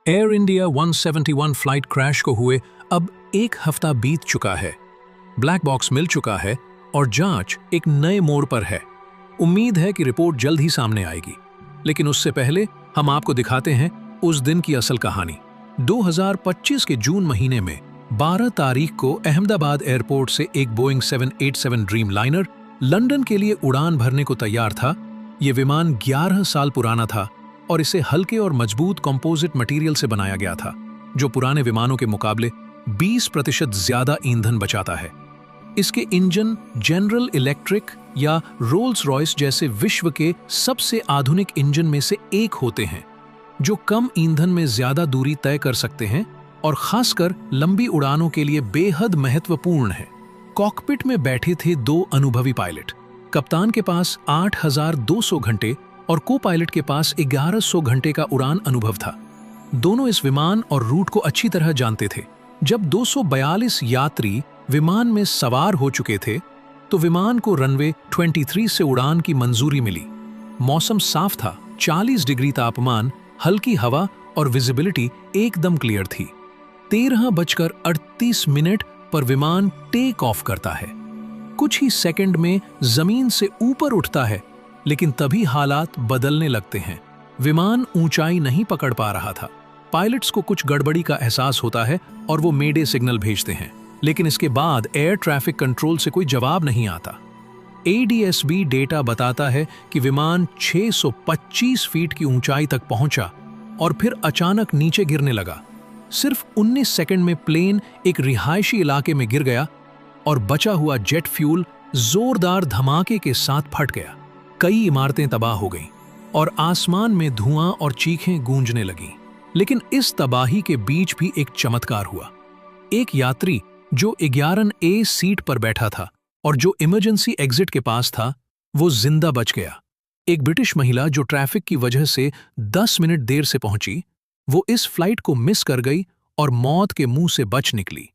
Air India 171 flight crash को हुए अब 1 हफ्ता बीत चुका है। ब्लैक बॉक्स मिल चुका है और जांच एक नए मोड़ पर है। उम्मीद है कि रिपोर्ट जल्द ही सामने आएगी, लेकिन उससे पहले हम आपको दिखाते हैं उस दिन की असल कहानी। 2025 के जून महीने में 12 तारीख को अहमदाबाद एयरपोर्ट से एक बोइंग 787 ड्रीम लाइनर लंदन के लिए उड़ान भरने को तैयार था। ये विमान 11 साल पुराना था और इसे हल्के और मजबूत कंपोजिट मटेरियल से बनाया गया था, जो पुराने विमानों के मुकाबले 20% ज्यादा ईंधन बचाता है। इसके इंजन जनरल इलेक्ट्रिक या रोल्स रॉयस जैसे विश्व के सबसे आधुनिक इंजन में से एक होते हैं, जो कम ईंधन में ज्यादा दूरी तय कर सकते हैं और खासकर लंबी उड़ानों के लिए बेहद महत्वपूर्ण है। कॉकपिट में बैठे थे 2 अनुभवी पायलट। कप्तान के पास 8,200 घंटे और को पायलट के पास 1100 घंटे का उड़ान अनुभव था। दोनों इस विमान और रूट को अच्छी तरह जानते थे। जब 242 यात्री विमान में सवार हो चुके थे, तो विमान को रनवे 23 से उड़ान की मंजूरी मिली। मौसम साफ था, 40 डिग्री तापमान, हल्की हवा और विजिबिलिटी एकदम क्लियर थी। 13:38 पर विमान टेक ऑफ करता है। कुछ ही सेकंड में जमीन से ऊपर उठता है, लेकिन तभी हालात बदलने लगते हैं। विमान ऊंचाई नहीं पकड़ पा रहा था। पायलट्स को कुछ गड़बड़ी का एहसास होता है और वो मेडे सिग्नल भेजते हैं, लेकिन इसके बाद एयर ट्रैफिक कंट्रोल से कोई जवाब नहीं आता। ADS-B डेटा बताता है कि विमान 625 फीट की ऊंचाई तक पहुंचा और फिर अचानक नीचे गिरने लगा। सिर्फ 19 सेकंड में प्लेन एक रिहायशी इलाके में गिर गया और बचा हुआ जेट फ्यूल जोरदार धमाके के साथ फट गया। कई इमारतें तबाह हो गईं और आसमान में धुआं और चीखें गूंजने लगीं। लेकिन इस तबाही के बीच भी एक चमत्कार हुआ। एक यात्री जो 11A सीट पर बैठा था और जो इमरजेंसी एग्जिट के पास था, वो जिंदा बच गया। एक ब्रिटिश महिला जो ट्रैफिक की वजह से 10 मिनट देर से पहुंची, वो इस फ्लाइट को मिस कर गई और मौत के मुंह से बच निकली।